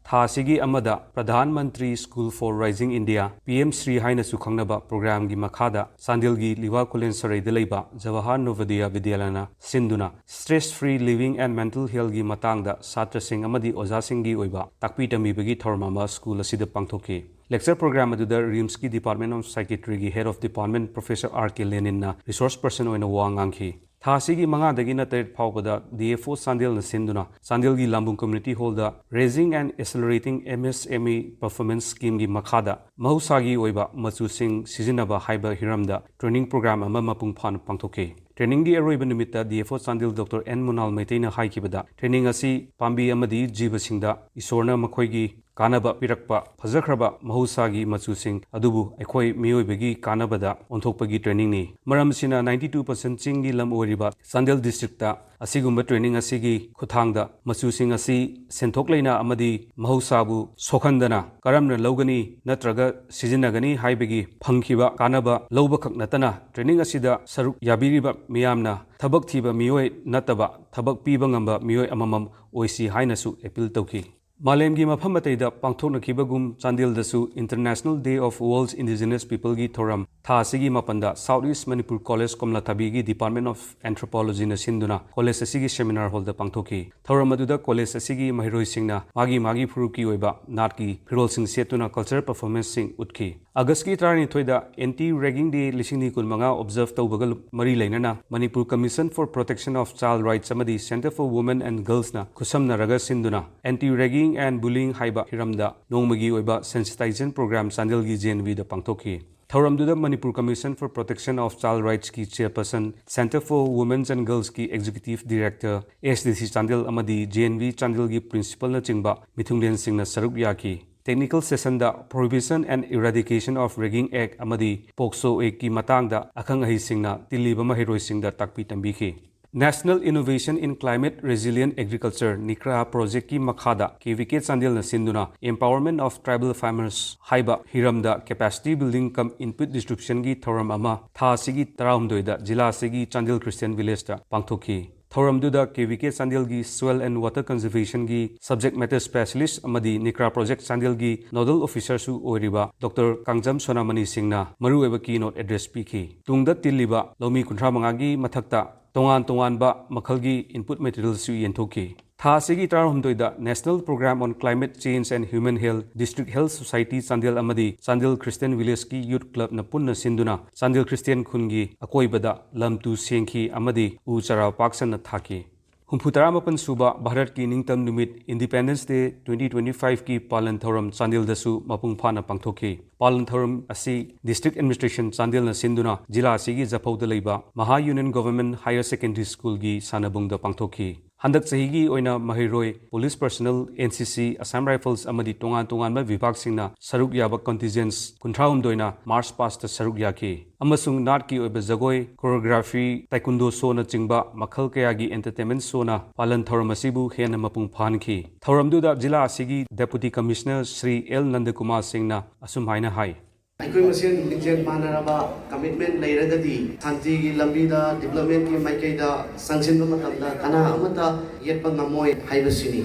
थासिगी अमदा Pradhan Mantri school for rising India PM Shri हाइना सुखंगनबा प्रोग्राम की मखादा चांदेल की लिवा कुलेन सराइद लैबा जवाहर नवोदय विद्यालयना सिंधुना stress free living and mental health की मतांगदा छात्र सिंह अमदी ओजा सिंह की ओइबा ताकपी तमीबगी थौरम अमा स्कूल असिदा पांगथोके लेक्चर प्रोग्राम अदुदा रिम्स की डिपार्टमेंट ऑफ साइकेट्री की head of department professor RK Lenin ना रिसोर्स पर्सन ओइना वा ngangi थासिगी मंगादगी नतरेट फाउबदा DFO चांदेल न सिंधुना चांदेल की लांबुंग कम्युनिटी हॉल दा raising and accelerating MSME performance scheme की मखादा महौसागी ओइबा मचुसिंग सिजिनबा हाइबा हिरमदा ट्रेनिंग प्रोग्राम अमा मपुंग फान पांगथोके ट्रेनिंग की अरोइब निमित्ता DFO चांदेल डॉक्टर N मुनाल मैतेना हाइकिबदा ट्रेनिंग असी पांबी अमदी जीवसिंगदा ईश्वरना मखोइगी कानबा पिरक्पा फजखरबा महौसागी मचुसिंग अदुबु अखोई मियोइबगी कानबदा ओंथोकपगी ट्रेनिंग नि मरमसिना 92% चिंगी लम ओरिबा चांदेल डिस्ट्रिक्टा असिगुम्बा ट्रेनिंग असिगी खुथांगदा मचुसिंग असी सेंथोक लेना अमदी महौसाबु सोखंदना करमना लौगनी नत्रगा सिजिनगनी हाइबगी फंखिबा कानबा लौबखक नतना ट्रेनिंग असिदा सरुक याबिरिबा मियामना थबक थीबा मियोय नतबा थबक पीबा ngamba मियोय अममम ओइसी हाइनसु अपील तौकी मालेम की मफम मतैदा पांगथोकनखिबगुम चांदेलदसु international day of world's indigenous people की थोरम था असिगी मपंदा साउथ ईस्ट मणिपुर कॉलेज कोमलाथाबी की डिपार्टमेंट ऑफ एंथ्रोपोलॉजी न सिंधुना कॉलेज असिगी सेमिनार हॉल द पांगथोकी थोरम अदुदा कॉलेज असिगी महिरोइसिंगना मागी फुरुकी ओइबा नाट की फिरोलसिंग सेतुना कल्चरल परफॉर्मेंस सिंग उतकी अगस्त की 23 एंटी रैगिंग डे 2025 ऑब्जर्व तौबगल मरी लेनना Manipur commission for protection of child rights अमदी centre for women and girls ना खुसमनरगा सिंधुना एंटी रैगिंग एंड बुलिंग हाइबा हिरमदा नोंमगी ओइबा सेंसिटाइजेशन प्रोग्राम चांदेल की JNV द पांगथोकी थौरमदुदा Manipur commission for protection of child rights की chairperson centre for women's and girls की एग्जीक्यूटिव डायरेक्टर SDC चांदेल अमदी JNV चांदेल की प्रिंसिपल न चिंबा मिथुंगलेन सिंह न सरुक याकी टेक्निकल सेशन दा prohibition and eradication of ragging act अमदी पोक्सो एक्ट की मतांगदा अखंग अहिसिंगना तिल्लीबा महिरोइसिंगदा ताकपी तंबीखी national innovation in climate resilient agriculture NICRA project की मखादा KVK चांदेल न सिंधुना एम्पावरमेंट ऑफ ट्राइबल फार्मर्स हाइबा हिरमदा capacity building cum input distribution की थौरम अमा था सिगी 13 जिला सिगी चांदेल क्रिश्चियन विलेज दा पांगथोकी थौरमदुदा KVK चांदेल की सोइल एंड वाटर कंजर्वेशन की सब्जेक्ट मैटर स्पेशलिस्ट अमदी निक्रा प्रोजेक्ट चांदेल की नोडल ऑफिसर सु ओरिबा डॉक्टर कांगजम सोनामणि सिंहना मरुएबा की नोट एड्रेस पीखी तुंगदा तिल्लिबा लौमी 35 की मथक्ता तोंगान मखलगी इनपुट मटेरियल्स येंथोकी था सिगी 13 national programme on climate change and human health district health society Chandel अमदी चांदेल क्रिश्चियन विलेज की यूथ क्लब न पुन्न सिंधुना चांदेल क्रिश्चियन खुनगी अकोइबदा लमतु सेंखी अमदी उ चराव पाक्सन थाकी 64 सूबा भारत की निंगतम निमित इंडिपेंडेंस डे 2025 की पालन थौरम चांदेल दसु मपुंग फाना पांगथोकी पालन थौरम असी डिस्ट्रिक्ट एडमिनिस्ट्रेशन चांदेल न सिंधुना जिला असिगी जफौद लैबा महा union government higher secondary school की सानबुंग द पांगथोकी हंदक चहीगी ओइना महिरोय police personnel NCC Assam rifles अमदी तोंगान विभाग सिंगना सरुक याबा कंटिजेंस 53 मार्च पास्ट सरुक याकी अमसुंग नाट की ओइबा जगोय कोरियोग्राफी ताइकुंडो शो न चिंबा मखल कयागी एंटरटेनमेंट शो न पालन थौरम असिबु हेन मपुंग फानखी थौरमदुदा जिला असिगी deputy commissioner Shri L Nandakumar सिंहना असुम हाइना हाई अखोई मसेन लिंजेन मानरबा कमिटमेंट लेरगदी शांति की लंबीदा डेवलपमेंट की माइकैदा संगसिनबा मतमदा कना अमता येतपा ngамोय हाइबसिनी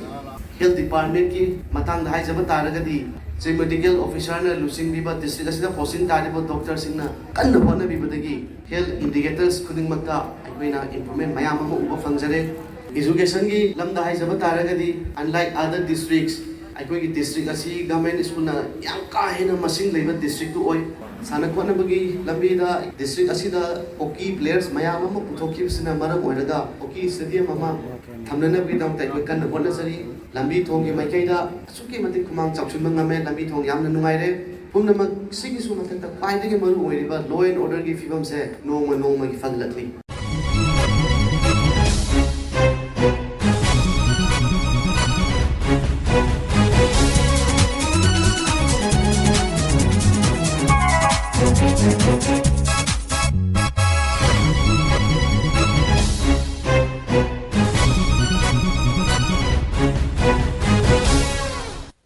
हेल्थ डिपार्टमेंट की मतंग हाइजबा तारगदी जे मेडिकल ऑफिसर न लुसिंग बिबा डिस्ट्रिक्ट असिदा पोस्टिंग तारिबा डॉक्टर सिंगना कन्न होना बिबदगी हेल्थ इंडिकेटर्स खुदिंगमता अखोइना इंप्रूवमेंट मयाम अमा उबा फंगजरे एजुकेशन की लमदा हाइजबा तारगदी अनलाइक अदर डिस्ट्रिक्ट्स अखोई डिस्ट्रिक्ट असी गवर्नमेंट स्कूल ना याम का हेना मसिंग लेबा डिस्ट्रिक्ट तो ओय साना खोनबगी लंबीदा डिस्ट्रिक्ट असिदा हॉकी प्लेयर्स मयाम अमा पुथोखिबसिना मरम ओइरगा हॉकी स्टेडियम अमा थमननबगी दम ताइको कन्न होनसरी लंबी थोंगी माइकैदा असुकी मतिक कुमांग चाक्सुन मंगमे लंबी थोंग यामना नुंगाइरे पुमनमक सिगी सु मथक पाइदगे मरु ओइरिबा लॉ एंड ऑर्डर की फिबम से नोंग की फललतली